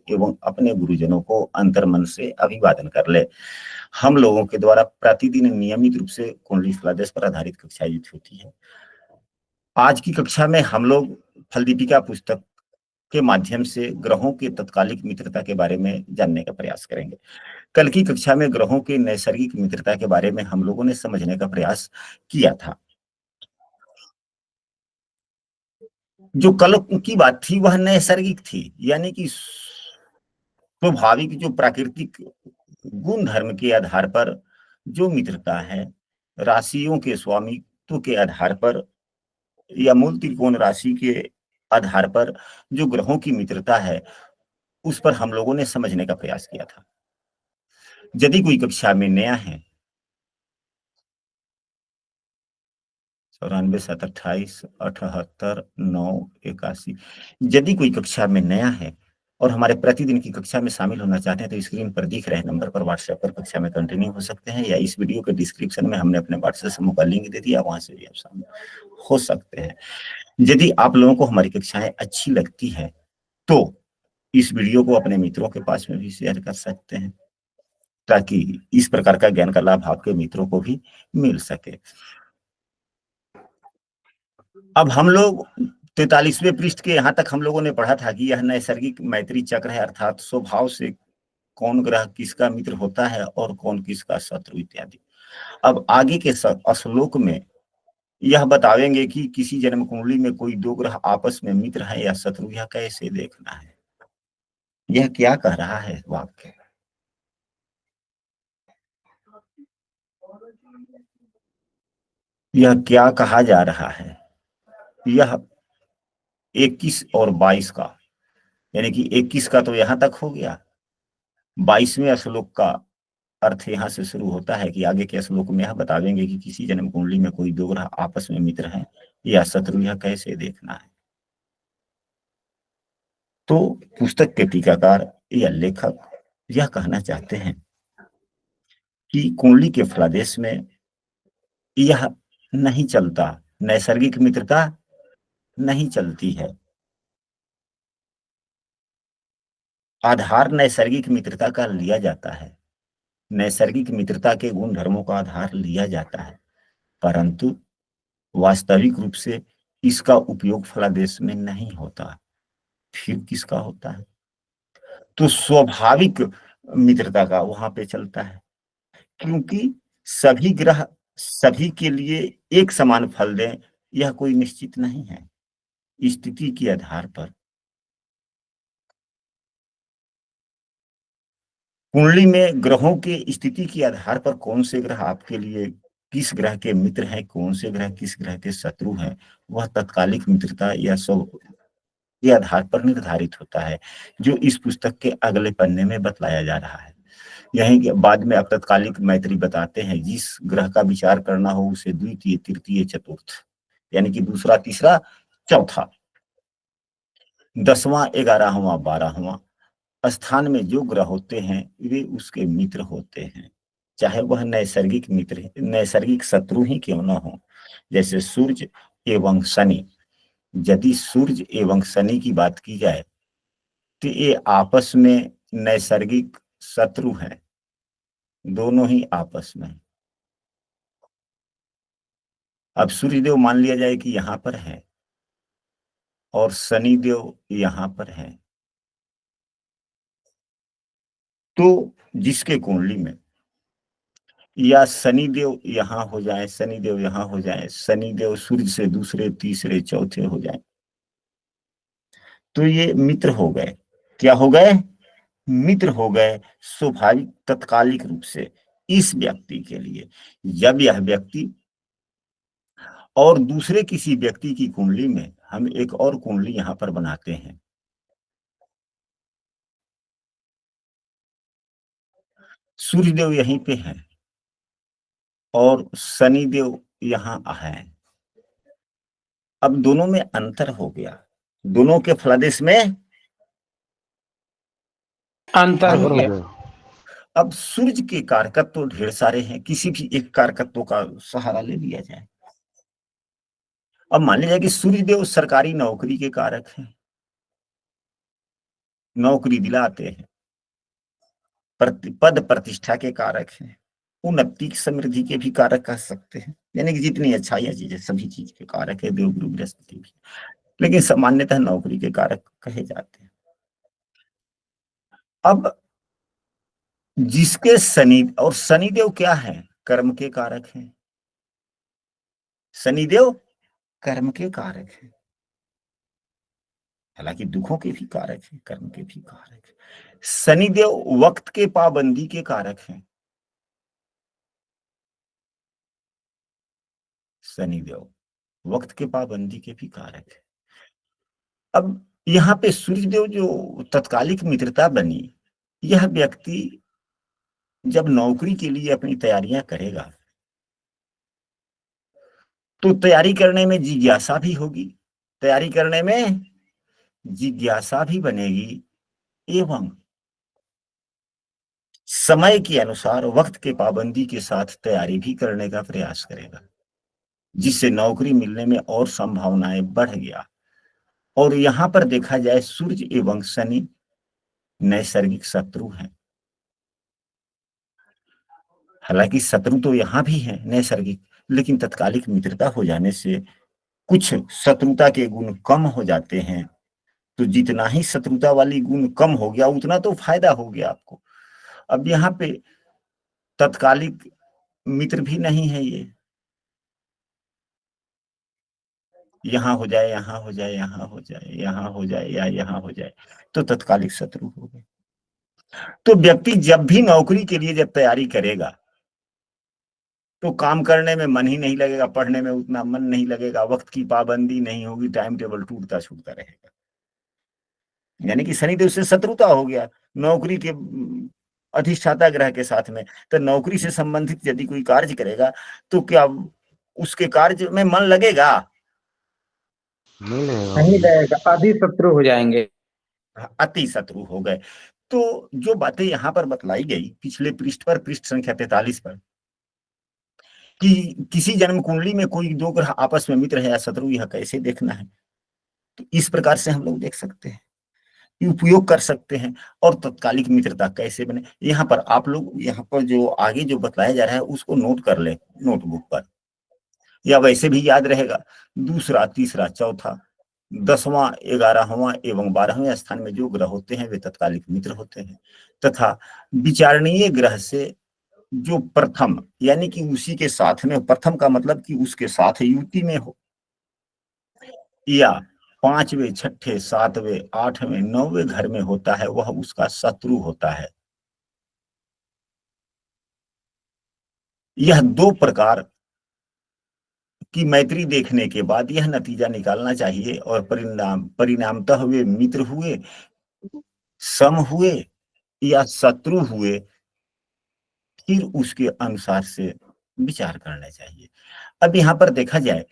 एवं अपने गुरुजनों को अंतर्मन से अभिवादन कर ले। हम लोगों के द्वारा प्रतिदिन नियमित रूप से कुंडली फलादेश पर आधारित कक्षा आयोजित होती है। आज की कक्षा में हम लोग फलदीपिका पुस्तक के माध्यम से ग्रहों के तत्कालिक मित्रता के बारे में जानने का प्रयास करेंगे। कल की कक्षा में ग्रहों की नैसर्गिक मित्रता के बारे में हम लोगों ने समझने का प्रयास किया था। जो कल की बात थी वह नैसर्गिक थी, यानी कि स्वाभाविक जो प्राकृतिक गुण धर्म के आधार पर जो मित्रता है, राशियों के स्वामित्व के आधार पर या मूल त्रिकोण राशि के आधार पर जो ग्रहों की मित्रता है, उस पर हम लोगों ने समझने का प्रयास किया था। यदि कोई कक्षा में नया है, 94 7 28 78 9 81, यदि कोई कक्षा में नया है और हमारे प्रतिदिन की कक्षा में शामिल होना चाहते हैं तो स्क्रीन पर दिख रहे नंबर पर व्हाट्सएप पर कक्षा में कंटिन्यू हो सकते हैं, या इस वीडियो के डिस्क्रिप्शन में हमने अपने व्हाट्सएप समूह का लिंक दे दिया, वहां से भी आप शामिल हो सकते हैं। यदि आप लोगों को हमारी कक्षाएं अच्छी लगती है तो इस वीडियो को अपने मित्रों के पास में भी शेयर कर सकते हैं, ताकि इस प्रकार का ज्ञान का लाभ आपके मित्रों को भी मिल सके। अब हम लोग 43वें पृष्ठ के यहाँ तक हम लोगों ने पढ़ा था कि यह नैसर्गिक मैत्री चक्र है, अर्थात स्वभाव से कौन ग्रह किसका मित्र होता है और कौन किसका शत्रु इत्यादि। अब आगे के श्लोक में यह बतावेंगे कि किसी जन्म कुंडली में कोई दो ग्रह आपस में मित्र है या शत्रु, यह कैसे देखना है। यह क्या कह रहा है वाक्य? यह क्या कहा जा रहा है? यह 21 और 22 का, यानी कि 21 का तो यहां तक हो गया, 22वें श्लोक का अर्थ यहाँ से शुरू होता है कि आगे के श्लोक में यह बतावेंगे कि किसी जन्म कुंडली में कोई दो ग्रह आपस में मित्र हैं या शत्रु, यह कैसे देखना है। तो पुस्तक के टीकाकार या लेखक यह कहना चाहते हैं कि कुंडली के फलादेश में यह नहीं चलता, नैसर्गिक मित्रता नहीं चलती है। आधार नैसर्गिक मित्रता का लिया जाता है, नैसर्गिक मित्रता के गुण धर्मों का आधार लिया जाता है, परंतु वास्तविक रूप से इसका उपयोग फलादेश में नहीं होता। फिर किसका होता है? तो स्वाभाविक मित्रता का वहां पे चलता है, क्योंकि सभी ग्रह सभी के लिए एक समान फल दें यह कोई निश्चित नहीं है। स्थिति के आधार पर कुंडली में ग्रहों के स्थिति के आधार पर कौन से ग्रह आपके लिए किस ग्रह के मित्र हैं, कौन से ग्रह किस ग्रह के शत्रु हैं, वह तत्कालिक मित्रता या सब के आधार पर निर्धारित होता है, जो इस पुस्तक के अगले पन्ने में बतलाया जा रहा है। यहीं के बाद में अब तत्कालिक मैत्री बताते हैं, जिस ग्रह का विचार करना हो उसे द्वितीय तृतीय चतुर्थ, यानी कि दूसरा तीसरा चौथा 10वां 11वां 12वां स्थान में जो ग्रह होते हैं वे उसके मित्र होते हैं, चाहे वह नैसर्गिक मित्र नैसर्गिक शत्रु ही क्यों न हो। जैसे सूर्य एवं शनि, यदि सूर्य एवं शनि की बात की जाए तो ये आपस में नैसर्गिक शत्रु हैं, दोनों ही आपस में। अब सूर्यदेव मान लिया जाए कि यहां पर है और शनिदेव यहां पर है, तो जिसके कुंडली में या शनिदेव यहां हो जाए, शनिदेव यहां हो जाए, शनिदेव सूर्य से दूसरे तीसरे चौथे हो जाए, तो ये मित्र हो गए। क्या हो गए? मित्र हो गए, स्वाभाविक तत्कालिक रूप से इस व्यक्ति के लिए। जब यह व्यक्ति और दूसरे किसी व्यक्ति की कुंडली में हम एक और कुंडली यहां पर बनाते हैं, सूर्यदेव यहीं पे है और शनिदेव यहाँ है, अब दोनों में अंतर हो गया, दोनों के फलादेश में अंतर हो गया। अब सूर्य के कारकत्व तो ढेर सारे हैं, किसी भी एक कारकत्व का सहारा ले लिया जाए। अब मान लिया जाए कि सूर्यदेव सरकारी नौकरी के कारक हैं, नौकरी दिलाते हैं, पद प्रतिष्ठा के कारक हैं, उन्नति समृद्धि के भी कारक कह सकते हैं, यानी कि जितनी अच्छाइयां चीजें सभी चीज के कारक है, देव गुरु बृहस्पति भी, लेकिन सामान्यतः नौकरी के कारक कहे जाते हैं। अब जिसके शनि, और शनिदेव क्या है, कर्म के कारक हैं, शनिदेव कर्म के कारक हैं, हालांकि दुखों के भी कारक हैं, कर्म के भी कारक हैं। शनिदेव वक्त के पाबंदी के कारक हैं, शनिदेव वक्त के पाबंदी के भी कारक है। अब यहाँ पे सूर्यदेव जो तत्कालिक मित्रता बनी, यह व्यक्ति जब नौकरी के लिए अपनी तैयारियां करेगा तो तैयारी करने में जिज्ञासा भी होगी, तैयारी करने में जिज्ञासा भी बनेगी, एवं समय के अनुसार वक्त के पाबंदी के साथ तैयारी भी करने का प्रयास करेगा, जिससे नौकरी मिलने में और संभावनाएं बढ़ गया। और यहां पर देखा जाए सूर्य एवं शनि नैसर्गिक शत्रु हैं, हालांकि शत्रु तो यहां भी है नैसर्गिक, लेकिन तत्कालिक मित्रता हो जाने से कुछ शत्रुता के गुण कम हो जाते हैं। तो जितना ही शत्रुता वाली गुण कम हो गया उतना तो फायदा हो गया आपको। अब यहाँ पे तत्कालिक मित्र भी नहीं है, ये यहाँ हो जाए, यहाँ हो जाए, यहाँ हो जाए, यहाँ हो जाए, या यहाँ हो जाए, तो तत्कालिक शत्रु हो गए। तो व्यक्ति जब भी नौकरी के लिए जब तैयारी करेगा तो काम करने में मन ही नहीं लगेगा, पढ़ने में उतना मन नहीं लगेगा, वक्त की पाबंदी नहीं होगी, टाइम टेबल टूटता छूटता रहेगा, यानी कि शनिदेव से शत्रुता हो गया नौकरी के अधिष्ठाता ग्रह के साथ में। तो नौकरी से संबंधित यदि कोई कार्य करेगा तो क्या उसके कार्य में मन लगेगा? नहीं लगेगा, आदि शत्रु हो जाएंगे। अति शत्रु हो गए। तो जो बातें यहाँ पर बतलाई गई पिछले पृष्ठ पर, पृष्ठ संख्या 43 पर, कि किसी जन्म कुंडली में कोई दो ग्रह आपस में मित्र है या शत्रु, यह कैसे देखना है, तो इस प्रकार से हम लोग देख सकते हैं, उपयोग कर सकते हैं। और तत्कालिक मित्रता कैसे बने, यहाँ पर आप लोग यहाँ पर जो आगे जो बताया जा रहा है उसको नोट कर ले नोटबुक पर, या वैसे भी याद रहेगा। दूसरा, तीसरा, चौथा, 10वां, 11वां एवं 12वें स्थान में जो ग्रह होते हैं वे तत्कालिक मित्र होते हैं, तथा विचारणीय ग्रह से जो प्रथम, यानी कि उसी के साथ में, प्रथम का मतलब कि उसके साथ युति में हो, या 5वें, 6ठे, 7वें, 8वें, 9वें घर में होता है, वह उसका शत्रु होता है। यह दो प्रकार की मैत्री देखने के बाद यह नतीजा निकालना चाहिए, और परिणामतः वे मित्र हुए, सम हुए या शत्रु हुए, फिर उसके अनुसार से विचार करना चाहिए। अब यहाँ पर देखा जाए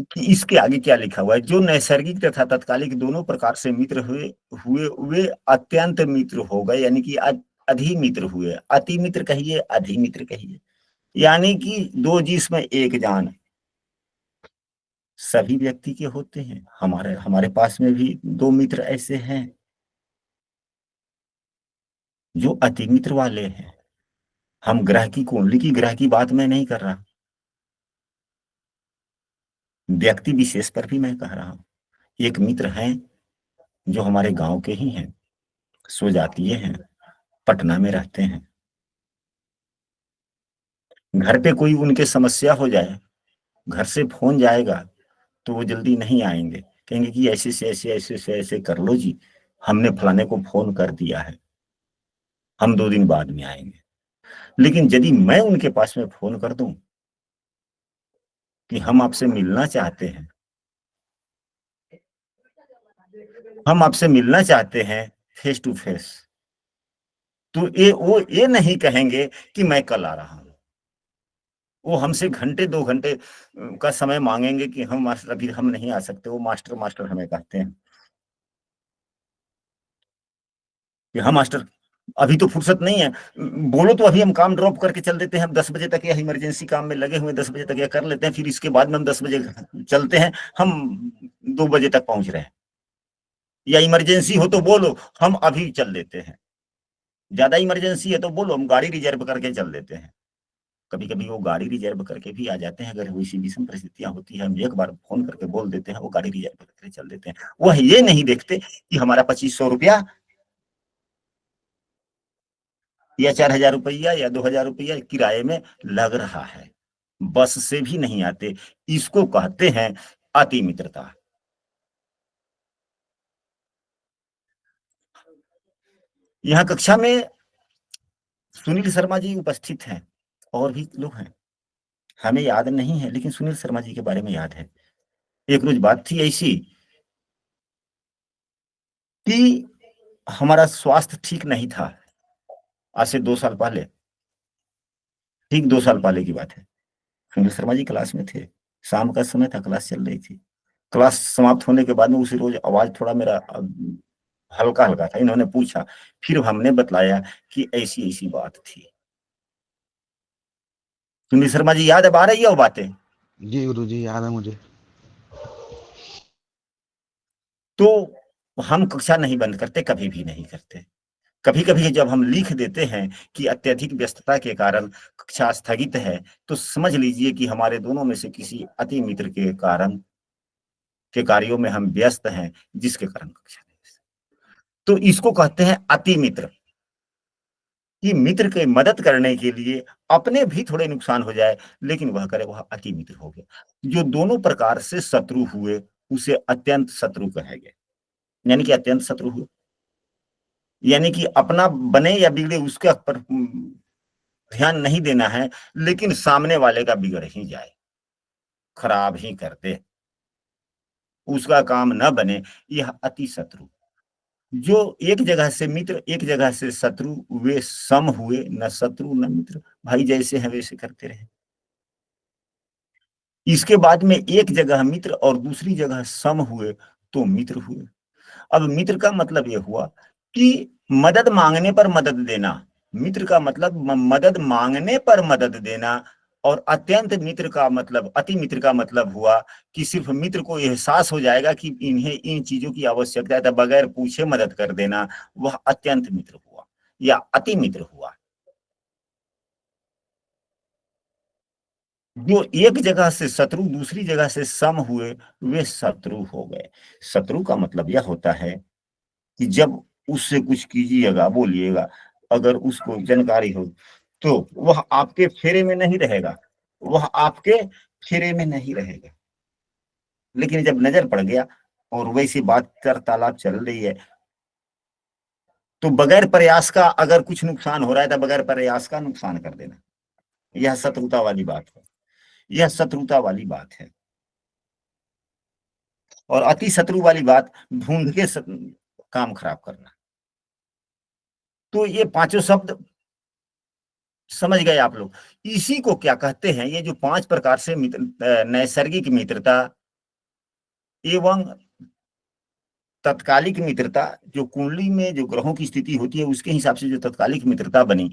कि इसके आगे क्या लिखा हुआ है, जो नैसर्गिक तथा तत्कालिक दोनों प्रकार से मित्र हुए हुए वे अत्यंत मित्र हो गए, यानी कि अधिमित्र हुए, अति मित्र कहिए, अधिमित्र कहिए, यानी कि दो जिस्म एक जान सभी व्यक्ति के होते हैं। हमारे हमारे पास में भी दो मित्र ऐसे हैं जो अति मित्र वाले हैं। हम ग्रह की कुंडली की, ग्रह की बात मैं नहीं कर रहा, व्यक्ति विशेष पर भी मैं कह रहा हूं। एक मित्र हैं जो हमारे गांव के ही हैं, स्वजातीय हैं, पटना में रहते हैं। घर पे कोई उनके समस्या हो जाए, घर से फोन जाएगा तो वो जल्दी नहीं आएंगे, कहेंगे कि ऐसे से ऐसे, ऐसे से ऐसे कर लो जी, हमने फलाने को फोन कर दिया है, हम 2 दिन बाद में आएंगे। लेकिन यदि मैं उनके पास में फोन कर दूं कि हम आपसे मिलना चाहते हैं, हम आपसे मिलना चाहते हैं फेस टू फेस, तो वो ये नहीं कहेंगे कि मैं कल आ रहा हूं, वो हमसे घंटे 2 घंटे का समय मांगेंगे कि हम मास्टर अभी हम नहीं आ सकते, वो मास्टर मास्टर हमें कहते हैं कि हाँ मास्टर अभी तो फुर्सत नहीं है, बोलो तो अभी हम काम ड्रॉप करके चल देते हैं, हम 10 बजे तक या इमरजेंसी काम में लगे हुए 10 बजे तक या कर लेते हैं, फिर इसके बाद में हम 10 बजे चलते हैं, हम 2 बजे तक पहुंच रहे हैं। या इमरजेंसी हो तो बोलो, हम अभी चल देते हैं। ज्यादा इमरजेंसी है तो बोलो, हम गाड़ी रिजर्व करके चल देते हैं। कभी कभी वो गाड़ी रिजर्व करके भी आ जाते हैं, अगर वैसी विषम परिस्थितियां होती है, हम एक बार फोन करके बोल देते हैं, वो गाड़ी रिजर्व करके चल देते हैं। वह ये नहीं देखते कि हमारा 2500 रुपया या 4000 रुपया या 2000 रुपया किराए में लग रहा है, बस से भी नहीं आते। इसको कहते हैं अति मित्रता। यहाँ कक्षा में सुनील शर्मा जी उपस्थित हैं, और भी लोग हैं, हमें याद नहीं है, लेकिन सुनील शर्मा जी के बारे में याद है। एक रोज बात थी ऐसी कि हमारा स्वास्थ्य ठीक नहीं था, आज से 2 साल पहले, ठीक 2 साल पहले की बात है। सुनील शर्मा जी क्लास में थे, शाम का समय था, क्लास चल रही थी। क्लास समाप्त होने के बाद में उसी रोज आवाज थोड़ा मेरा हल्का हल्का था। इन्होंने पूछा, फिर हमने बतलाया कि ऐसी ऐसी बात थी। सुनील शर्मा जी याद अब आ रही है वो बातें? जी गुरु जी, याद है मुझे। तो हम कक्षा नहीं बंद करते, कभी भी नहीं करते। कभी कभी जब हम लिख देते हैं कि अत्यधिक व्यस्तता के कारण कक्षा स्थगित है, तो समझ लीजिए कि हमारे दोनों में से किसी अति मित्र के कारण के कार्यों में हम व्यस्त हैं, जिसके कारण कक्षा नहीं। तो इसको कहते हैं अति मित्र, कि मित्र के मदद करने के लिए अपने भी थोड़े नुकसान हो जाए, लेकिन वह करे, वह अति मित्र हो गया। जो दोनों प्रकार से शत्रु हुए, उसे अत्यंत शत्रु कहेंगे। यानी कि अत्यंत शत्रु हुए, यानी कि अपना बने या बिगड़े उसके पर ध्यान नहीं देना है, लेकिन सामने वाले का बिगड़ ही जाए, खराब ही कर दे, उसका काम न बने, यह अति शत्रु। जो एक जगह से मित्र, एक जगह से शत्रु, वे सम हुए, न शत्रु न मित्र, भाई जैसे हैं वैसे करते रहे। इसके बाद में एक जगह मित्र और दूसरी जगह सम हुए तो मित्र हुए। अब मित्र का मतलब यह हुआ कि मदद मांगने पर मदद देना, मित्र का मतलब मदद मांगने पर मदद देना। और अत्यंत मित्र का मतलब, अति मित्र का मतलब हुआ कि सिर्फ मित्र को एहसास हो जाएगा कि इन्हें इन चीजों की आवश्यकता है, तो बगैर पूछे मदद कर देना, वह अत्यंत मित्र हुआ या अति मित्र हुआ। जो एक जगह से शत्रु, दूसरी जगह से सम हुए, वे शत्रु हो गए। शत्रु का मतलब यह होता है कि जब उससे कुछ कीजिएगा, बोलिएगा, अगर उसको जानकारी हो, तो वह आपके फेरे में नहीं रहेगा, वह आपके फेरे में नहीं रहेगा। लेकिन जब नजर पड़ गया और वैसी बात वार्तालाप चल रही है, तो बगैर प्रयास का अगर कुछ नुकसान हो रहा है, तो बगैर प्रयास का नुकसान कर देना, यह शत्रुता वाली बात है। यह शत्रुता वाली बात है। और अति शत्रु वाली बात, ढूंढ के काम खराब करना। तो ये पांचों शब्द समझ गए आप लोग? इसी को क्या कहते हैं, ये जो 5 प्रकार से नैसर्गिक मित्रता एवं तत्कालिक मित्रता, जो कुंडली में जो ग्रहों की स्थिति होती है उसके हिसाब से जो तत्कालिक मित्रता बनी,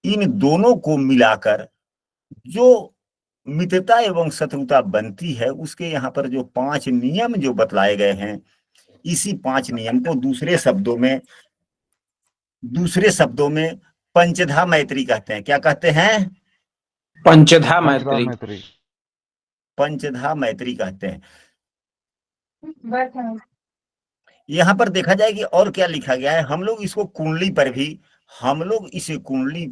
इन दोनों को मिलाकर जो मित्रता एवं शत्रुता बनती है, उसके यहाँ पर जो 5 नियम जो बतलाए गए हैं, इसी 5 नियम को दूसरे शब्दों में पंचधा मैत्री कहते हैं। क्या कहते हैं? पंचधा पंचदा मैत्री। मैत्री। पंचधा मैत्री कहते हैं। यहाँ पर देखा जाए कि और क्या लिखा गया है। हम लोग इसे कुंडली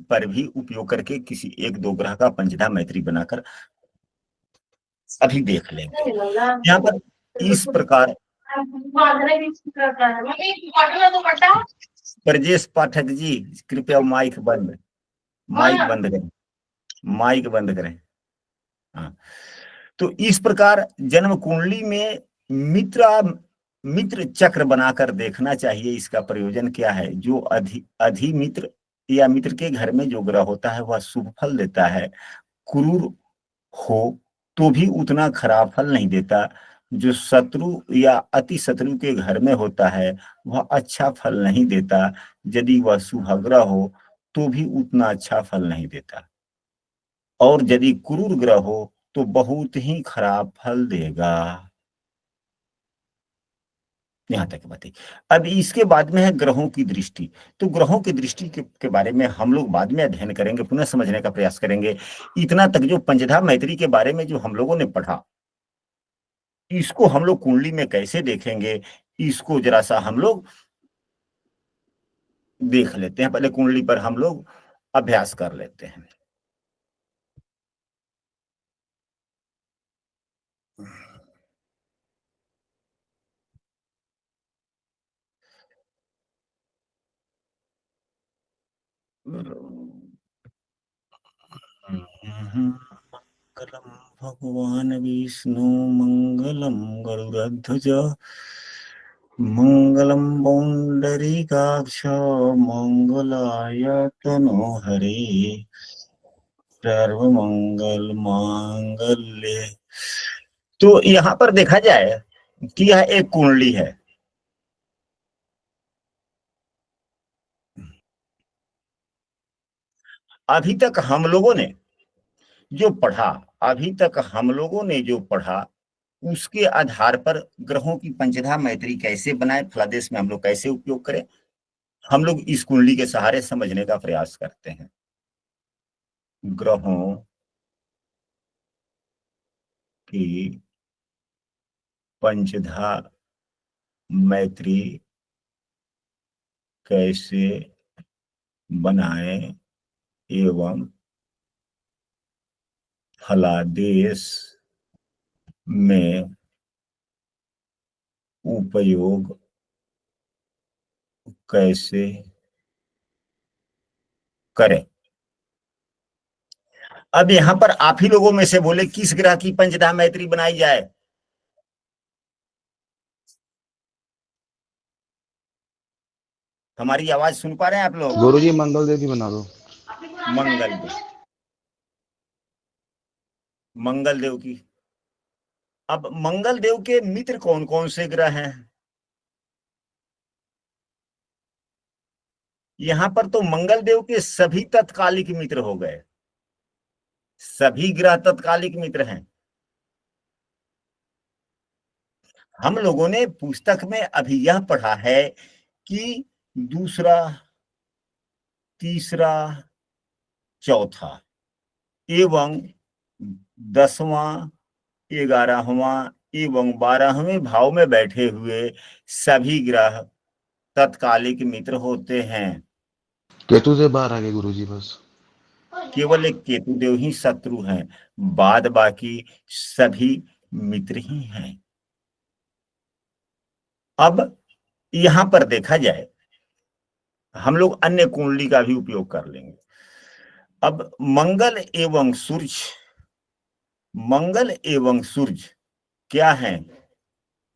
पर भी उपयोग करके किसी 1-2 ग्रह का पंचधा मैत्री बनाकर अभी देख लेंगे। यहाँ पर इस प्रकार ब्रजेश पाठक जी, कृपया माइक बंद करें, माइक बंद करें। हाँ, तो इस प्रकार जन्म कुंडली में मित्र चक्र बनाकर देखना चाहिए। इसका प्रयोजन क्या है? जो अधि मित्र या मित्र के घर में जो ग्रह होता है, वह शुभ फल देता है। क्रूर हो तो भी उतना खराब फल नहीं देता। जो शत्रु या अति शत्रु के घर में होता है, वह अच्छा फल नहीं देता। यदि वह शुभग्रह हो तो भी उतना अच्छा फल नहीं देता। और यदि क्रूर ग्रह हो तो बहुत ही खराब फल देगा। यहाँ तक बात है। अब इसके बाद में है ग्रहों की दृष्टि। तो ग्रहों की दृष्टि के बारे में हम लोग बाद में अध्ययन करेंगे, पुनः समझने का प्रयास करेंगे। इतना तक जो पंचधा मैत्री के बारे में जो हम लोगों ने पढ़ा, इसको हम लोग कुंडली में कैसे देखेंगे, इसको जरा सा हम लोग देख लेते हैं। पहले कुंडली पर हम लोग अभ्यास कर लेते हैं। मंगलम भगवान विष्णु मंगलम गरुड़ध्वज मंगलम पौंडरीकाक्ष मंगलाय तनोहरे सर्वमंगल मांगल्ये। तो यहाँ पर देखा जाए कि यह एक कुंडली है। अभी तक हम लोगों ने जो पढ़ा, अभी तक हम लोगों ने जो पढ़ा, उसके आधार पर ग्रहों की पंचधा मैत्री कैसे बनाए, फलादेश में हम लोग कैसे उपयोग करें, हम लोग इस कुंडली के सहारे समझने का प्रयास करते हैं। ग्रहों की पंचधा मैत्री कैसे बनाए एवं फलादेश में उपयोग कैसे करें। अब यहां पर आप ही लोगों में से बोले किस ग्रह की पंचधा मैत्री बनाई जाए। हमारी आवाज सुन पा रहे हैं आप लोग? गुरुजी मंगल देव की बना दो। मंगल देव, मंगल देव की। अब मंगल देव के मित्र कौन कौन से ग्रह हैं? यहां पर तो मंगल देव के सभी तत्कालिक मित्र हो गए, सभी ग्रह तत्कालिक मित्र हैं। हम लोगों ने पुस्तक में अभी यह पढ़ा है कि दूसरा, तीसरा, चौथा एवं 10वां, 11वां एवं 12वें भाव में बैठे हुए सभी ग्रह तत्कालिक मित्र होते हैं। केतु से बाहर आ गए गुरुजी बस। केवल एक केतुदेव ही शत्रु हैं, बाद बाकी सभी मित्र ही हैं। अब यहां पर देखा जाए, हम लोग अन्य कुंडली का भी उपयोग कर लेंगे। अब मंगल एवं सूर्य, मंगल एवं सूर्य क्या है?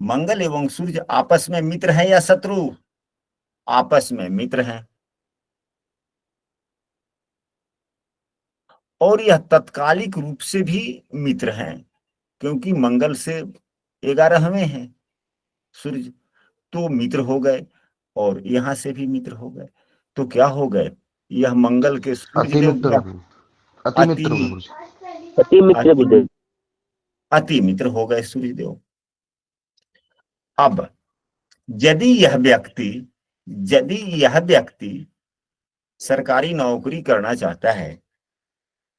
मंगल एवं सूर्य आपस में मित्र हैं या शत्रु? आपस में मित्र हैं। और यह तत्कालिक रूप से भी मित्र हैं, क्योंकि मंगल से 11वें हैं सूर्य, तो मित्र हो गए। और यहां से भी मित्र हो गए, तो क्या हो गए? यह मंगल के सूर्य अति देव मित्र क्या? हो गए। अति मित्र हो गए अति गुरुजी। अति मित्र बुद्धि। अति अति मित्र हो गए सूर्य देव। अब यदि यह व्यक्ति, यदि यह व्यक्ति सरकारी नौकरी करना चाहता है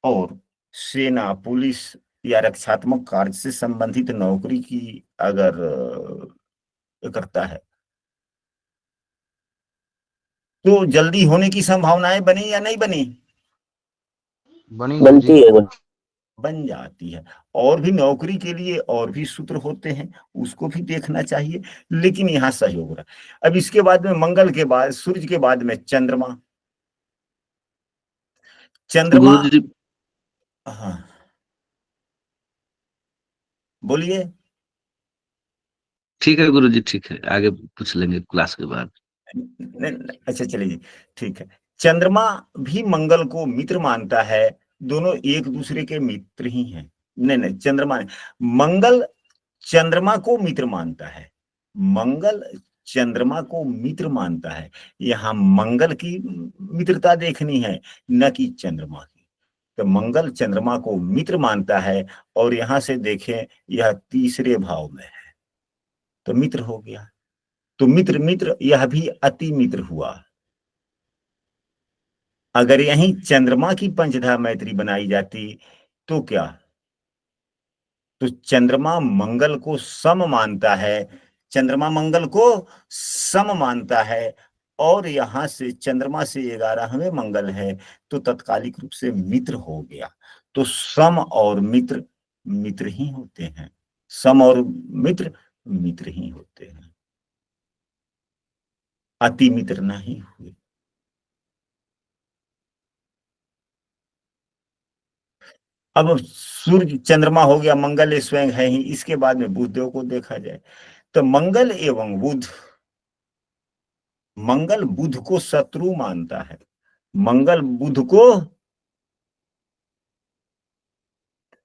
और सेना, पुलिस या रक्षात्मक कार्य से संबंधित नौकरी की अगर करता है, तो जल्दी होने की संभावनाएं बनी या नहीं बनी? बनी बनती गुरुजी। है। बन जाती है। और भी नौकरी के लिए और भी सूत्र होते हैं, उसको भी देखना चाहिए, लेकिन यहाँ सहयोग रहा। अब इसके बाद में मंगल के बाद, सूर्य के बाद में चंद्रमा। चंद्रमा, गुरु जी हाँ बोलिए। ठीक है, गुरु जी ठीक है, आगे पूछ लेंगे क्लास के बाद। अच्छा चलिए जी, ठीक है। चंद्रमा भी मंगल को मित्र मानता है, दोनों एक दूसरे के मित्र ही हैं। नहीं नहीं, चंद्रमा नहीं, मंगल चंद्रमा को मित्र मानता है। मंगल चंद्रमा को मित्र मानता है। यहाँ मंगल की मित्रता देखनी है, न कि चंद्रमा की। तो मंगल चंद्रमा को मित्र मानता है, और यहां से देखें यह तीसरे भाव में है, तो मित्र हो गया। तो मित्र मित्र यह भी अति मित्र हुआ। अगर यहीं चंद्रमा की पंचधा मैत्री बनाई जाती तो क्या? तो चंद्रमा मंगल को सम मानता है, चंद्रमा मंगल को सम मानता है, और यहां से चंद्रमा से 11वें मंगल है, तो तत्कालिक रूप से मित्र हो गया। तो सम और मित्र मित्र ही होते हैं, सम और मित्र मित्र ही होते हैं, अति मित्र नहीं हुए। अब सूर्य चंद्रमा हो गया, मंगल स्वयं है ही, इसके बाद में बुध देव को देखा जाए तो मंगल एवं बुध, मंगल बुध को शत्रु मानता है, मंगल बुध को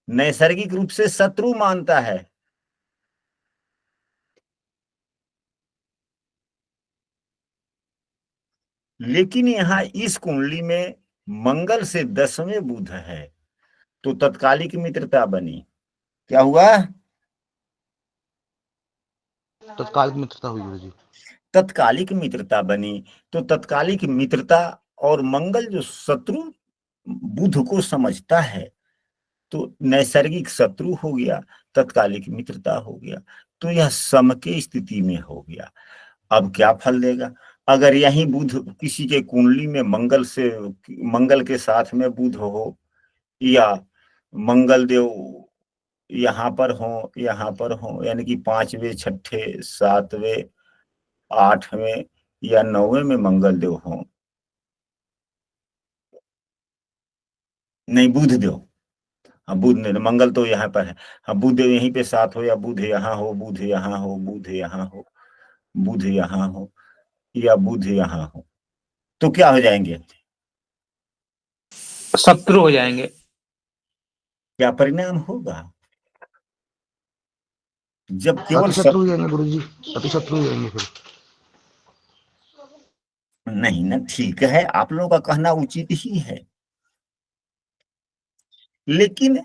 नैसर्गिक रूप से शत्रु मानता है। लेकिन यहां इस कुंडली में मंगल से 10वें बुध है, तो तत्कालिक मित्रता बनी। क्या हुआ? तत्कालिक मित्रता हुई गुरुजी। तत्कालिक मित्रता बनी। तो तत्कालिक मित्रता, और मंगल जो शत्रु बुध को समझता है, तो नैसर्गिक शत्रु हो गया, तत्कालिक मित्रता हो गया, तो यह सम के स्थिति में हो गया। अब क्या फल देगा? अगर यही बुध किसी के कुंडली में मंगल से, मंगल के साथ में बुध हो, या मंगल देव यहाँ पर हो, यहाँ पर हो, यानी कि 5वें 6ठे 7वें 8वें या 9वें में मंगल देव हो, नहीं बुध देव, हाँ बुध ने, मंगल तो यहाँ पर है, हाँ बुध देव यहीं पे साथ हो, या बुध यहाँ हो, बुध यहाँ हो, बुध यहाँ हो, बुध यहाँ हो, या बुध यहाँ हो, तो क्या हो जाएंगे? शत्रु हो जाएंगे। क्या परिणाम होगा? जब केवल अति शत्रु हो जाएंगे गुरुजी, अति शत्रु हो जाएंगे फिर। नहीं ना, ठीक है, आप लोगों का कहना उचित ही है, लेकिन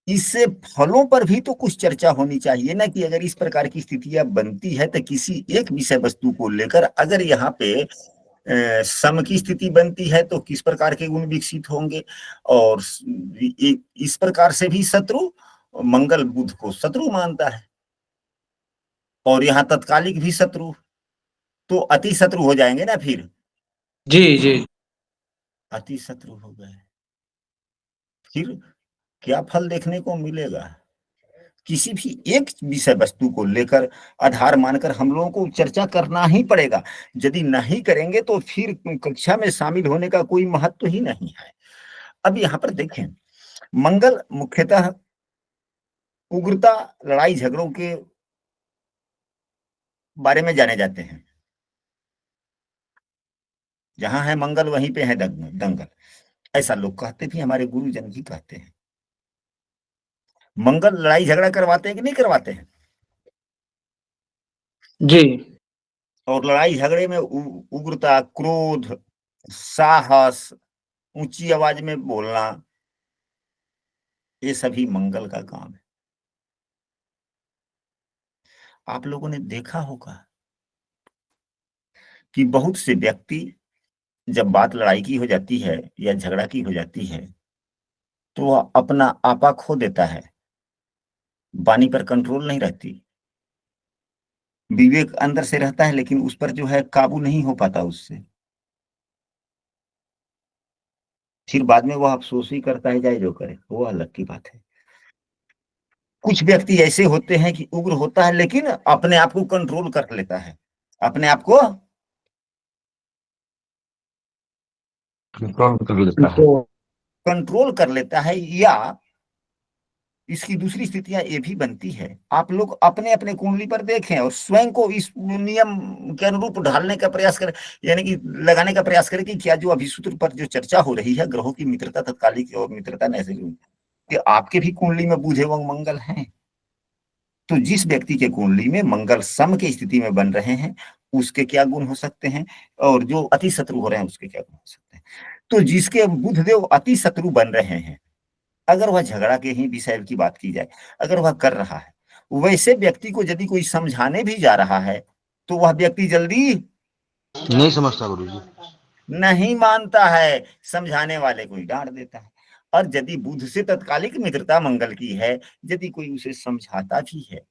इससे फलों पर भी तो कुछ चर्चा होनी चाहिए ना, कि अगर इस प्रकार की स्थितियां बनती है तो किसी एक विषय वस्तु को लेकर अगर यहाँ पे सम की स्थिति बनती है तो किस प्रकार के गुण विकसित होंगे, और इस प्रकार से भी शत्रु, मंगल बुध को शत्रु मानता है, और यहाँ तत्कालिक भी शत्रु, तो अति शत्रु हो जाएंगे ना फिर। जी जी। अति शत्रु हो गए, फिर क्या फल देखने को मिलेगा? किसी भी एक विषय वस्तु को लेकर आधार मानकर हम लोगों को चर्चा करना ही पड़ेगा। यदि नहीं करेंगे तो फिर कक्षा में शामिल होने का कोई महत्व ही नहीं है। अब यहाँ पर देखें, मंगल मुख्यतः उग्रता, लड़ाई झगड़ों के बारे में जाने जाते हैं। जहां है मंगल वहीं पे है दंगल, ऐसा लोग कहते भी, हमारे गुरुजन भी कहते हैं। मंगल लड़ाई झगड़ा करवाते हैं कि नहीं करवाते हैं? जी। और लड़ाई झगड़े में उग्रता, क्रोध, साहस, ऊंची आवाज में बोलना, ये सभी मंगल का काम है। आप लोगों ने देखा होगा कि बहुत से व्यक्ति, जब बात लड़ाई की हो जाती है या झगड़ा की हो जाती है, तो वह अपना आपा खो देता है, वाणी पर कंट्रोल नहीं रहती, विवेक अंदर से रहता है लेकिन उस पर जो है काबू नहीं हो पाता उससे, फिर बाद में वह अफसोस ही करता है, जाए जो करे, वो अलग की बात है। कुछ व्यक्ति ऐसे होते हैं कि उग्र होता है लेकिन अपने आप को कंट्रोल कर लेता है, अपने आप को कंट्रोल कर लेता है। कंट्रोल कर लेता है। या इसकी दूसरी स्थितियां ये भी बनती है, आप लोग अपने अपने कुंडली पर देखें और स्वयं को इस नियम के अनुरूप ढालने का प्रयास करें, यानी कि लगाने का प्रयास करें कि क्या जो अभी सूत्र पर जो चर्चा हो रही है, ग्रहों की मित्रता, तत्कालिक और मित्रता नैसर्गिक, कि आपके भी कुंडली में बुध एवं मंगल हैं, तो जिस व्यक्ति के कुंडली में मंगल सम की स्थिति में बन रहे हैं उसके क्या गुण हो सकते हैं, और जो अति शत्रु हो रहे हैं उसके क्या गुण हो सकते हैं। तो जिसके बुध देव अति शत्रु बन रहे हैं, अगर वह झगड़ा के ही विषय की बात की जाए, अगर वह कर रहा है, वैसे व्यक्ति को यदि कोई समझाने भी जा रहा है तो वह व्यक्ति जल्दी नहीं समझता गुरुजी। नहीं मानता है, समझाने वाले को ही डांट देता है। और यदि बुध से तत्कालिक मित्रता मंगल की है, यदि कोई उसे समझाता भी है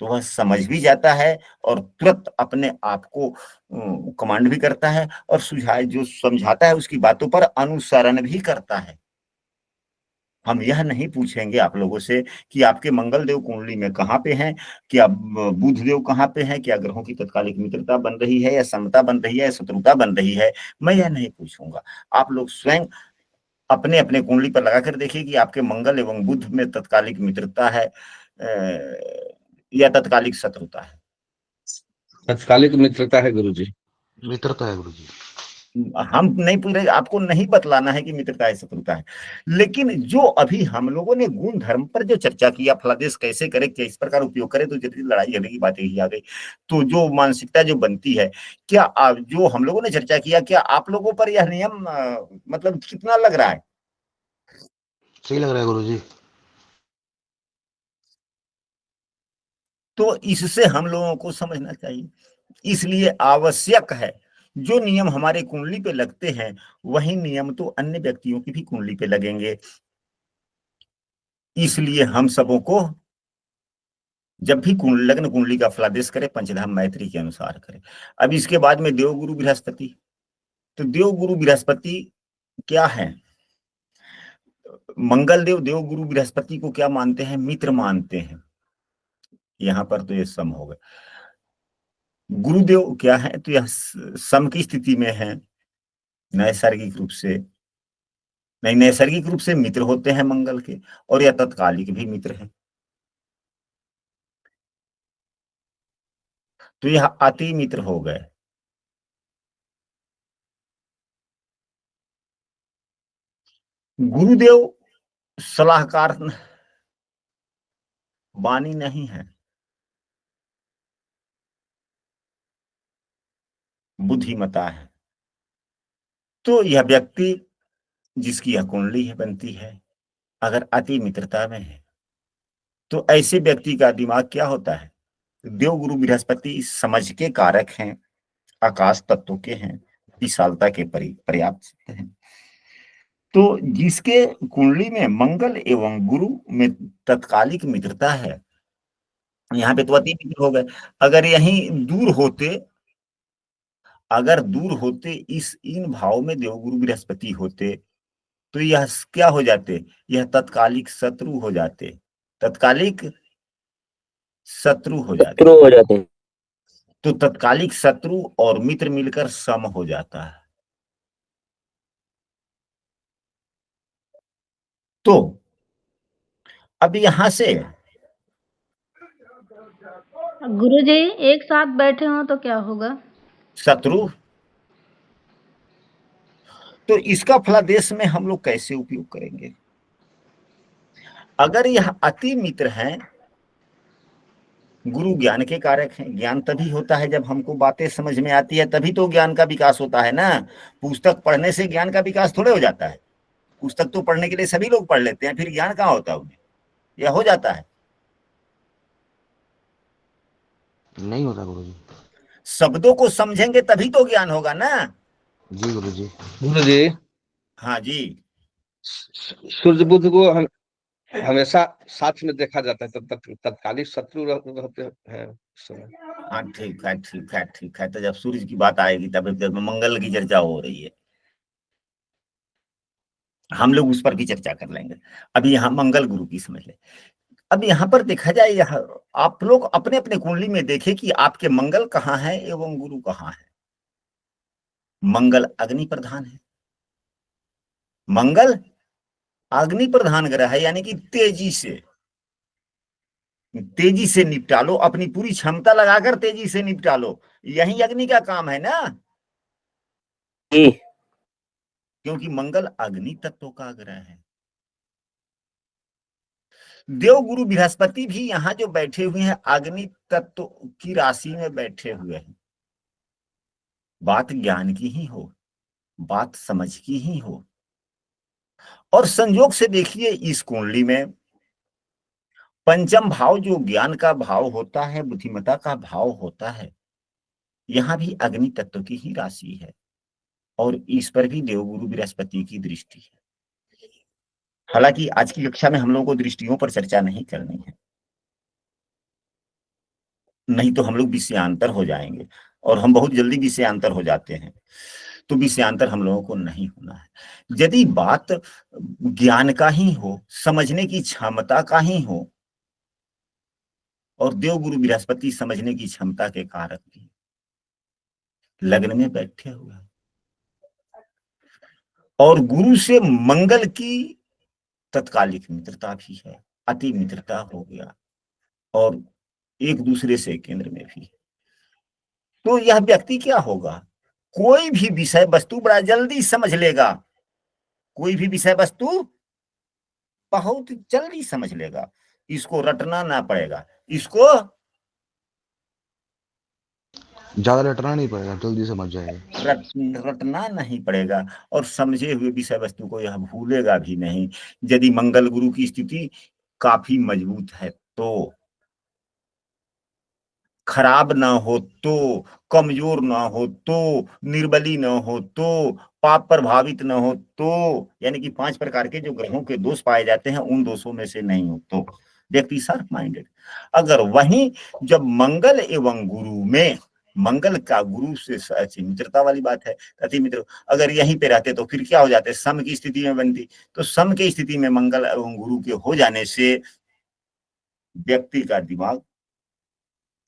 तो वह समझ भी जाता है और तुरंत अपने आप को कमांड भी करता है और सुझाव जो समझाता है उसकी बातों पर अनुसरण भी करता है। हम यह नहीं पूछेंगे आप लोगों से कि आपके मंगल देव कुंडली में कहाँ पे हैं, क्या बुध देव कहाँ पे हैं, क्या ग्रहों की तत्कालिक मित्रता बन रही है या समता बन रही है या शत्रुता बन रही है, मैं यह नहीं पूछूंगा। आप लोग स्वयं अपने अपने कुंडली पर लगाकर देखिए कि आपके मंगल एवं बुध में तत्कालिक मित्रता है या तत्कालिक शत्रुता है। तत्कालिक मित्रता है गुरुजी। मित्रता है गुरुजी। हम नहीं पूछ रहे, आपको नहीं बतलाना है कि मित्रता है शत्रुता है, लेकिन जो अभी हम लोगों ने गुण धर्म पर जो चर्चा किया, फलादेश कैसे करे, किस प्रकार उपयोग करे, तो जल्दी लड़ाई झगड़े की बातें ही आ गई। तो जो मानसिकता जो बनती है, क्या जो हम लोगों ने चर्चा किया, क्या आप लोगों पर यह नियम मतलब कितना लग रहा है? सही लग रहा है गुरुजी। तो इससे हम लोगों को समझना चाहिए, इसलिए आवश्यक है जो नियम हमारे कुंडली पे लगते हैं वही नियम तो अन्य व्यक्तियों की भी कुंडली पे लगेंगे। इसलिए हम सबों को जब भी लग्न कुंडली का फलादेश करें पंचधाम मैत्री के अनुसार करें। अब इसके बाद में देवगुरु बृहस्पति, तो देवगुरु बृहस्पति क्या है? मंगल देव देवगुरु बृहस्पति को क्या मानते हैं? मित्र मानते हैं। यहां पर तो ये सम हो गए। गुरुदेव क्या है? तो यह सम की स्थिति में है नैसर्गिक रूप से, नहीं नैसर्गिक रूप से मित्र होते हैं मंगल के, और यह तत्कालिक भी मित्र हैं। तो यह अति मित्र हो गए। गुरुदेव सलाहकार वाणी नहीं है, बुद्धिमता है। तो यह व्यक्ति जिसकी यह कुंडली है बनती है, अगर अति मित्रता में है तो ऐसे व्यक्ति का दिमाग क्या होता है? देवगुरु बृहस्पति समझ के कारक हैं, आकाश तत्व के हैं, विशालता के पर्याप्त हैं। तो जिसके कुंडली में मंगल एवं गुरु में तत्कालिक मित्रता है, यहाँ पे तो अति मित्र हो गए। अगर यहीं दूर होते, अगर दूर होते इस इन भाव में देवगुरु बृहस्पति होते तो यह क्या हो जाते? यह तत्कालिक शत्रु हो जाते, तत्कालिक शत्रु हो जाते। तो तत्कालिक शत्रु और मित्र मिलकर सम हो जाता है। तो अब यहां से गुरुजी एक साथ बैठे हो तो क्या होगा? शत्रु, तो इसका फलादेश में हम लोग कैसे उपयोग करेंगे? अगर यह अति मित्र हैं, गुरु ज्ञान के कारक हैं, ज्ञान तभी होता है जब हमको बातें समझ में आती है, तभी तो ज्ञान का विकास होता है ना। पुस्तक पढ़ने से ज्ञान का विकास थोड़े हो जाता है। पुस्तक तो पढ़ने के लिए सभी लोग पढ़ लेते हैं, फिर ज्ञान कहाँ होता है उन्हें? यह हो जाता है? नहीं होता गुरुजी। शब्दों को समझेंगे तभी तो ज्ञान होगा ना। जी गुरुजी। गुरुजी, हाँ जी। सूर्य बुध को हमेशा साथ में देखा जाता है, तब तत्कालिक शत्रु रहते हैं उस समय। हाँ ठीक है, ठीक है, ठीक है। तो जब सूर्य की बात आएगी तब जब मंगल की चर्चा हो रही है, हम लोग उस पर भी चर्चा कर लेंगे। अभी यहाँ मंगल गुरु की समझ ले। अब यहाँ पर देखा जाए, यह आप लोग अपने अपने कुंडली में देखें कि आपके मंगल कहाँ है एवं गुरु कहाँ है। मंगल अग्नि प्रधान है, मंगल अग्नि प्रधान ग्रह है, यानी कि तेजी से निपटा लो, अपनी पूरी क्षमता लगाकर तेजी से निपटा लो, यही अग्नि का काम है ना। क्योंकि मंगल अग्नि तत्व का ग्रह है। देवगुरु बृहस्पति भी यहाँ जो बैठे हुए हैं अग्नि तत्व की राशि में बैठे हुए हैं। बात ज्ञान की ही हो, बात समझ की ही हो। और संयोग से देखिए इस कुंडली में पंचम भाव जो ज्ञान का भाव होता है, बुद्धिमता का भाव होता है, यहाँ भी अग्नि तत्व की ही राशि है और इस पर भी देवगुरु बृहस्पति की दृष्टि है। हालांकि आज की कक्षा में हम लोगों को दृष्टियों पर चर्चा नहीं करनी है, नहीं तो हम लोग विषयांतर हो जाएंगे और हम बहुत जल्दी विषयांतर हो जाते हैं, तो विषयांतर हम लोगों को नहीं होना है। यदि बात ज्ञान का ही हो, समझने की क्षमता का ही हो, और देवगुरु बृहस्पति समझने की क्षमता के कारक भी लग्न में बैठे हुए हैं और गुरु से मंगल की तत्कालिक मित्रता भी है, अति मित्रता हो गया और एक दूसरे से केंद्र में भी। तो यह व्यक्ति क्या होगा, कोई भी विषय वस्तु बड़ा जल्दी समझ लेगा, कोई भी विषय वस्तु बहुत जल्दी समझ लेगा, इसको रटना ना पड़ेगा, इसको ज्यादा रटना नहीं पड़ेगा, जल्दी समझ जाएगा। रटना नहीं पड़ेगा और समझे हुए विषय वस्तु को यह भूलेगा भी नहीं। यदि मंगल गुरु की स्थिति काफी मजबूत है तो, खराब ना हो तो, कमजोर ना हो तो, निर्बली ना हो तो, पाप प्रभावित ना हो तो, यानी कि 5 प्रकार के जो ग्रहों के दोष पाए जाते हैं उन दोषों में से नहीं हो तो व्यक्ति शार्प माइंडेड। अगर वहीं जब मंगल एवं गुरु में, मंगल का गुरु से अच्छी मित्रता वाली बात है, अति मित्र, अगर यहीं पे रहते तो फिर क्या हो जाते, सम की स्थिति में बनती। तो सम की स्थिति में मंगल एवं गुरु के हो जाने से व्यक्ति का दिमाग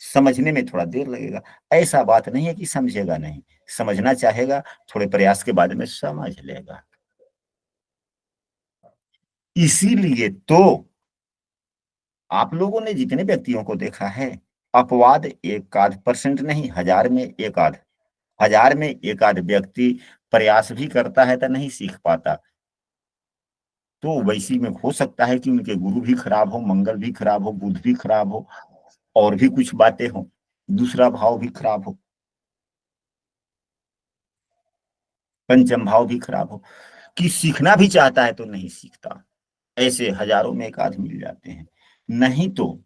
समझने में थोड़ा देर लगेगा। ऐसा बात नहीं है कि समझेगा नहीं, समझना चाहेगा, थोड़े प्रयास के बाद में समझ लेगा। इसीलिए तो आप लोगों ने जितने व्यक्तियों को देखा है, अपवाद 1-8% नहीं, 1000 में 1-8, 1000 में 1-8 व्यक्ति प्रयास भी करता है तो नहीं सीख पाता। तो वैसी में हो सकता है कि उनके गुरु भी खराब हो, मंगल भी खराब हो, बुध भी खराब हो, और भी कुछ बातें हो, दूसरा भाव भी खराब हो, पंचम भाव भी खराब हो, कि सीखना भी चाहता है तो नहीं सीखता। ऐसे हजारों में 1-8 मिल जाते हैं। नहीं तो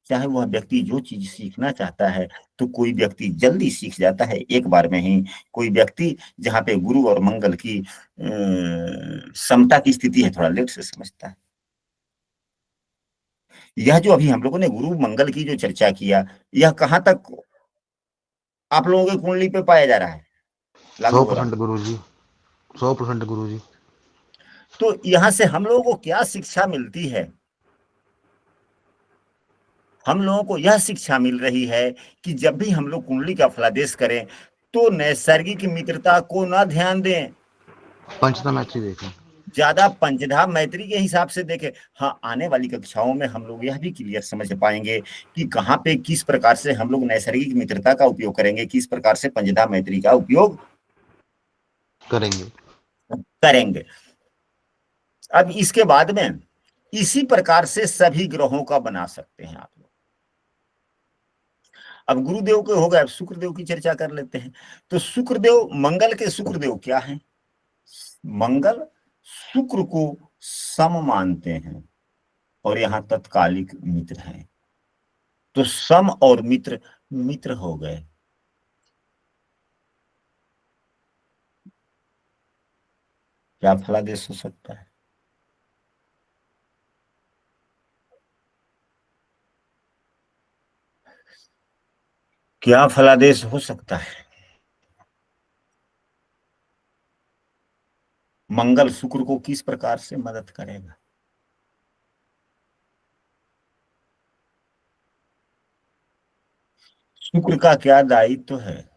चाहे वह व्यक्ति जो चीज सीखना चाहता है तो कोई व्यक्ति जल्दी सीख जाता है एक बार में ही, कोई व्यक्ति जहाँ पे गुरु और मंगल की समता की स्थिति है थोड़ा लेट से समझता है। यह जो अभी हम लोगों ने गुरु मंगल की जो चर्चा किया, यह कहाँ तक आप लोगों की कुंडली पे पाया जा रहा है, लागू हो रहा है? 100% गुरु जी, 100% गुरु जी। तो यहाँ से हम लोगों को क्या शिक्षा मिलती है? हम लोगों को यह शिक्षा मिल रही है कि जब भी हम लोग कुंडली का फलादेश करें तो नैसर्गिक मित्रता को ना ध्यान दें, पंचता मैत्री देखें, ज्यादा पंचधा मैत्री के हिसाब से देखें। हाँ, आने वाली कक्षाओं में हम लोग यह भी क्लियर समझ पाएंगे कि कहाँ पे किस प्रकार से हम लोग नैसर्गिक मित्रता का उपयोग करेंगे, किस प्रकार से पंचधा मैत्री का उपयोग करेंगे। अब इसके बाद में इसी प्रकार से सभी ग्रहों का बना सकते हैं आप लोग। अब गुरुदेव के हो गए, अब शुक्रदेव की चर्चा कर लेते हैं। तो शुक्रदेव, मंगल के शुक्रदेव क्या हैं? मंगल शुक्र को सम मानते हैं और यहाँ तत्कालिक मित्र हैं, तो सम और मित्र, मित्र हो गए। क्या फलादेश हो सकता है? क्या फलादेश हो सकता है? मंगल शुक्र को किस प्रकार से मदद करेगा? शुक्र का क्या दायित्व है?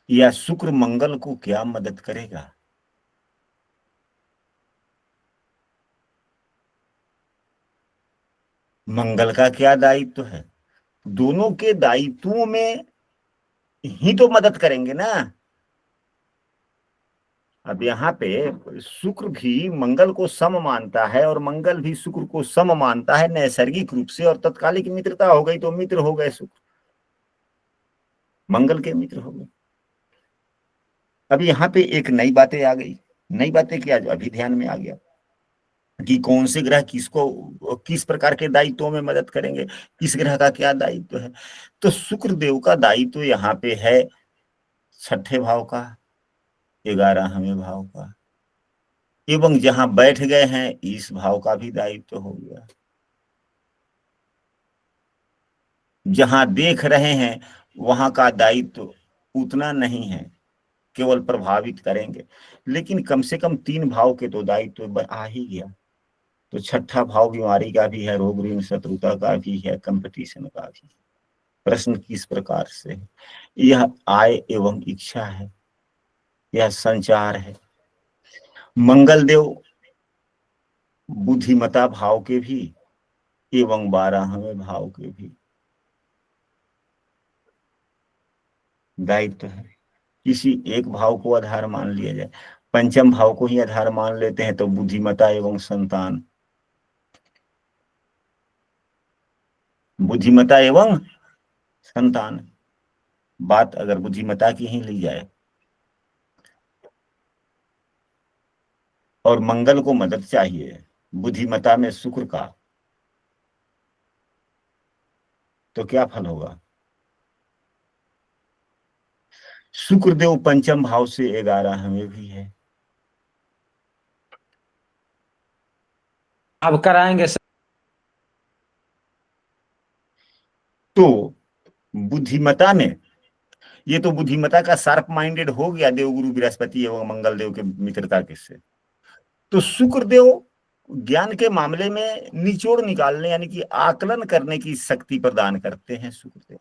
या शुक्र मंगल को क्या मदद करेगा? मंगल का क्या दायित्व है? दोनों के दायित्वों में ही तो मदद करेंगे ना। अब यहाँ पे शुक्र भी मंगल को सम मानता है और मंगल भी शुक्र को सम मानता है नैसर्गिक रूप से, और तत्कालिक मित्रता हो गई तो मित्र हो गए, शुक्र मंगल के मित्र हो गए। अब यहाँ पे एक नई बातें आ गई। नई बातें क्या जो अभी ध्यान में आ गया, कि कौन से ग्रह किसको किस प्रकार के दायित्वों में मदद करेंगे, किस ग्रह का क्या दायित्व है। तो शुक्र देव का दायित्व यहाँ पे है छठे भाव का, 11वें भाव का, एवं जहां बैठ गए हैं इस भाव का भी दायित्व हो गया। जहां देख रहे हैं वहां का दायित्व उतना नहीं है, केवल प्रभावित करेंगे, लेकिन कम से कम 3 भाव के तो दायित्व आ ही गया। तो छठा भाव बीमारी का भी है, रोग ऋण शत्रुता का भी है, कंपटीशन का भी है। प्रश्न किस प्रकार से है? यह आय एवं इच्छा है, यह संचार है। मंगल देव बुद्धिमता भाव के भी एवं 12वें भाव के भी दायित्व है। किसी एक भाव को आधार मान लिया जाए, पंचम भाव को ही आधार मान लेते हैं तो बुद्धिमता एवं संतान, बुद्धिमता एवं संतान, बात अगर बुद्धिमता की ही ली जाए और मंगल को मदद चाहिए बुद्धिमता में शुक्र का, तो क्या फल होगा? शुक्र देव पंचम भाव से 11वें भी है। अब कराएंगे सर। तो बुद्धिमता में, ये तो बुद्धिमता का शार्प माइंडेड हो गया देवगुरु बृहस्पति एवं मंगल देव के मित्रता के से। तो शुक्र देव ज्ञान के मामले में निचोड़ निकालने यानी कि आकलन करने की शक्ति प्रदान करते हैं शुक्र देव।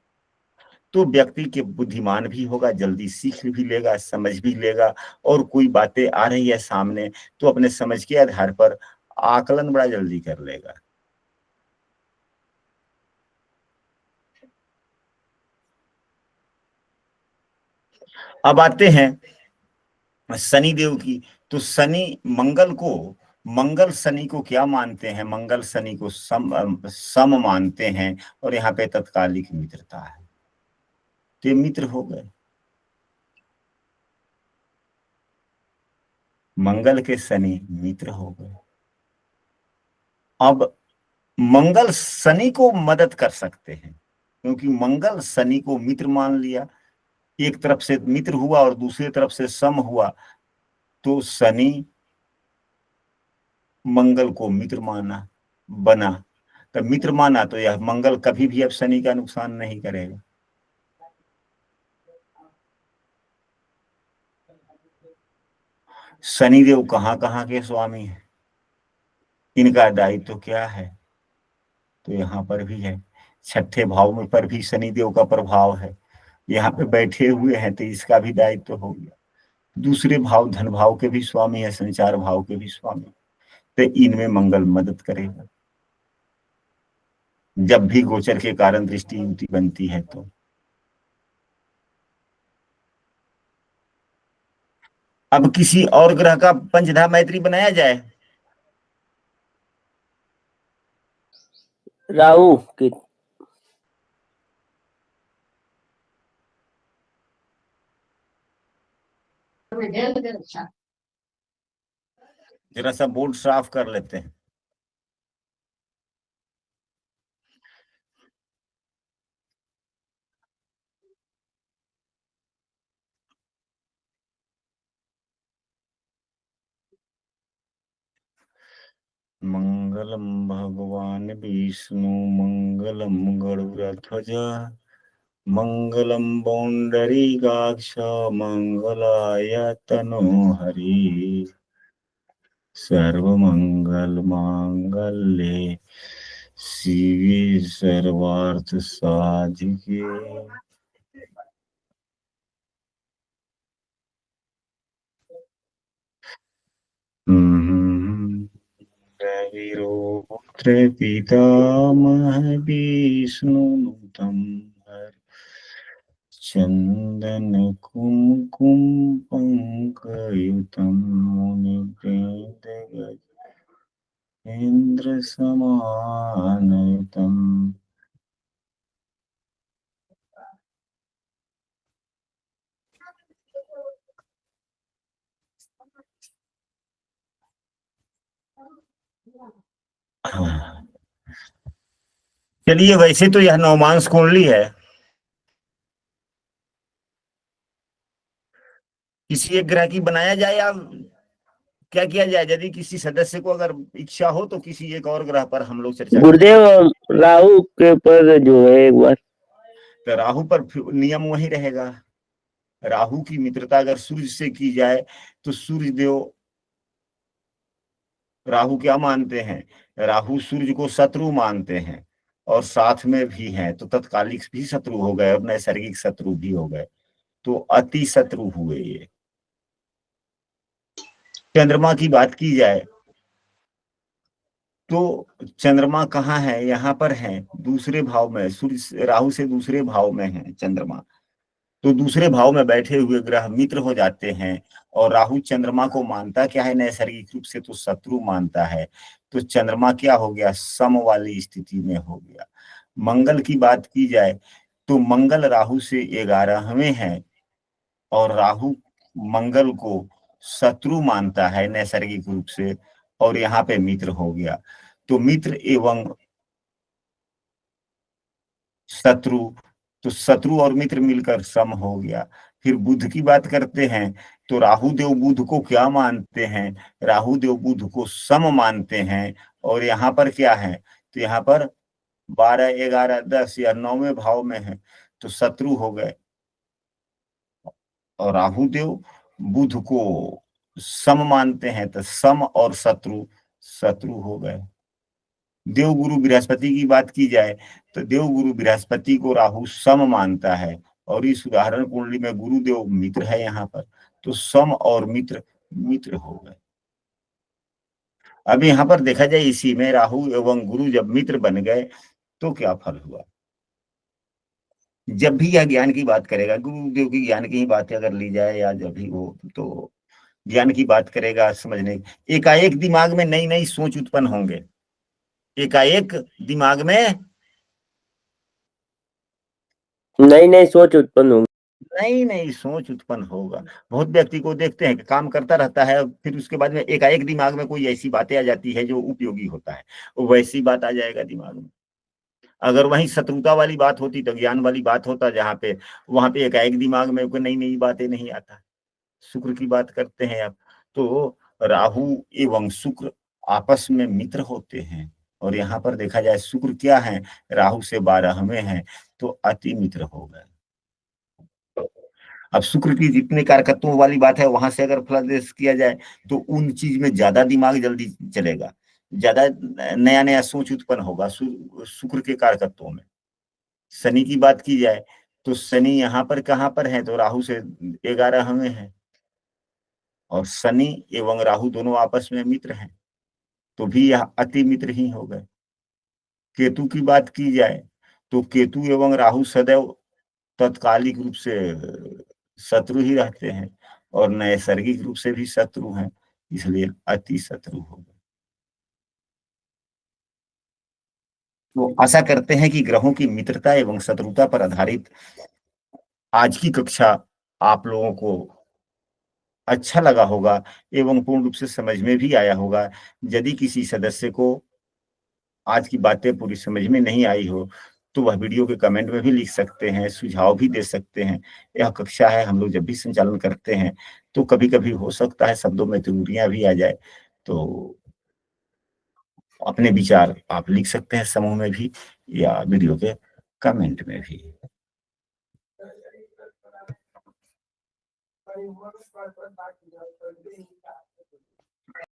तो व्यक्ति के बुद्धिमान भी होगा, जल्दी सीख भी लेगा, समझ भी लेगा, और कोई बातें आ रही है सामने तो अपने समझ के आधार पर आकलन बड़ा जल्दी कर लेगा। अब आते हैं शनि देव की। तो शनि मंगल को, मंगल शनि को क्या मानते हैं? मंगल शनि को सम मानते हैं, और यहाँ पे तत्कालिक मित्रता है, तो ये मित्र हो गए। मंगल के शनि मित्र हो गए। अब मंगल शनि को मदद कर सकते हैं, क्योंकि मंगल शनि को मित्र मान लिया, एक तरफ से मित्र हुआ और दूसरी तरफ से सम हुआ, तो शनि मंगल को मित्र माना बना। तो मित्र माना तो यह मंगल कभी भी अब शनि का नुकसान नहीं करेगा। शनिदेव कहाँ कहाँ के स्वामी है, इनका दायित्व तो क्या है? तो यहाँ पर भी है, छठे भाव में पर भी शनिदेव का प्रभाव है, यहाँ पे बैठे हुए हैं तो इसका भी दायित्व हो गया। दूसरे भाव धन भाव के भी स्वामी है, संचार भाव के भी स्वामी, तो इनमें मंगल मदद करेगा जब भी गोचर के कारण दृष्टि युति बनती है। तो अब किसी और ग्रह का पंचधा मैत्री बनाया जाए। राहु की जरा सा बोर्ड साफ कर लेते हैं। मंगलम भगवान विष्णु मंगलम गरुड़ध्वज मंगलम पौंडरीकाक्ष मंगलाय तनोहरि सर्वमंगल मांगल्ये शिवे सर्वार्थ साधिके। रविरोत्र पितामह विष्णुनुतं चंदन कुमकुम पंकयुतं मुनिवृंद गजेन्द्र समानयतम्। चलिए, वैसे तो यह नवमांश कुंडली है। किसी एक ग्रह की बनाया जाए या क्या किया जाए? यदि किसी सदस्य को अगर इच्छा हो तो किसी एक और ग्रह पर हम लोग चर्चा गुरुदेव राहु के ऊपर जो है एक बार। तो राहु पर नियम वही रहेगा। राहु की मित्रता अगर सूर्य से की जाए तो सूर्य देव, राहु क्या मानते हैं? राहु सूर्य को शत्रु मानते हैं और साथ में भी हैं, तो तत्कालिक भी शत्रु हो गए और नैसर्गिक शत्रु भी हो गए, तो अति शत्रु हुए ये। चंद्रमा की बात की जाए तो चंद्रमा कहाँ है? यहाँ पर है, दूसरे भाव में। सूर्य राहु से दूसरे भाव में है चंद्रमा, तो दूसरे भाव में बैठे हुए ग्रह मित्र हो जाते हैं। और राहु चंद्रमा को मानता क्या है? नैसर्गिक रूप से तो शत्रु मानता है। तो चंद्रमा क्या हो गया? सम वाली स्थिति में हो गया। मंगल की बात की जाए तो मंगल राहु से 11वें हैं और राहु मंगल को शत्रु मानता है नैसर्गिक रूप से, और यहाँ पे मित्र हो गया। तो मित्र एवं शत्रु, तो शत्रु और मित्र मिलकर सम हो गया। फिर बुध की बात करते हैं तो राहु देव बुध को क्या मानते हैं? राहु देव बुध को सम मानते हैं। और यहाँ पर क्या है? तो यहाँ पर 12, 11, 10 या 9वें भाव में है, तो शत्रु हो गए। और राहु देव बुध को सम मानते हैं, तो सम और शत्रु शत्रु हो गए। देवगुरु बृहस्पति की बात की जाए तो देवगुरु बृहस्पति को राहु सम मानता है, और इस उदाहरण कुंडली में गुरुदेव मित्र है यहाँ पर, तो सम और मित्र मित्र हो गए। अब यहाँ पर देखा जाए, इसी में राहु एवं गुरु जब मित्र बन गए तो क्या फल हुआ? जब भी यह ज्ञान की बात करेगा, गुरुदेव की ज्ञान की ही बात अगर ली जाए या जब भी हो, तो ज्ञान की बात करेगा, समझने एकाएक दिमाग में नई नई सोच उत्पन्न होंगे। एकाएक दिमाग में नई नई सोच उत्पन्न होगी। नई नई सोच उत्पन्न होगा। बहुत व्यक्ति को देखते हैं कि काम करता रहता है, फिर उसके बाद में एकाएक दिमाग में कोई ऐसी बातें आ जाती है जो उपयोगी होता है, वैसी बात आ जाएगा दिमाग में। अगर वहीं शत्रुता वाली बात होती तो ज्ञान वाली बात होता, जहाँ पे वहां पे एकाएक दिमाग में कोई नई नई बातें नहीं आता। शुक्र की बात करते हैं अब, तो राहु एवं शुक्र आपस में मित्र होते हैं। और यहाँ पर देखा जाए शुक्र क्या है? राहु से 12वें हैं, तो अति मित्र हो गए। अब शुक्र की जितने कारकत्वों वाली बात है, वहां से अगर फलादेश किया जाए तो उन चीज में ज्यादा दिमाग जल्दी चलेगा, ज्यादा नया नया सोच उत्पन्न होगा शुक्र के कारकत्वों में। शनि की बात की जाए तो शनि यहाँ पर कहाँ पर है? तो राहु से 11वें हैं, और शनि एवं राहु दोनों आपस में मित्र हैं, तो भी यह अति मित्र ही हो गए। केतु की बात की जाए तो केतु एवं राहु सदैव तत्कालिक रूप से शत्रु ही रहते हैं, और नैसर्गिक रूप से भी शत्रु हैं, इसलिए अति शत्रु हो गए। तो आशा करते हैं कि ग्रहों की मित्रता एवं शत्रुता पर आधारित आज की कक्षा आप लोगों को अच्छा लगा होगा एवं पूर्ण रूप से समझ में भी आया होगा। यदि किसी सदस्य को आज की बातें पूरी समझ में नहीं आई हो तो वह वीडियो के कमेंट में भी लिख सकते हैं, सुझाव भी दे सकते हैं। यह कक्षा है, हम लोग जब भी संचालन करते हैं तो कभी कभी हो सकता है शब्दों में त्रुटियां भी आ जाए, तो अपने विचार आप लिख सकते हैं समूह में भी या वीडियो के कमेंट में भी।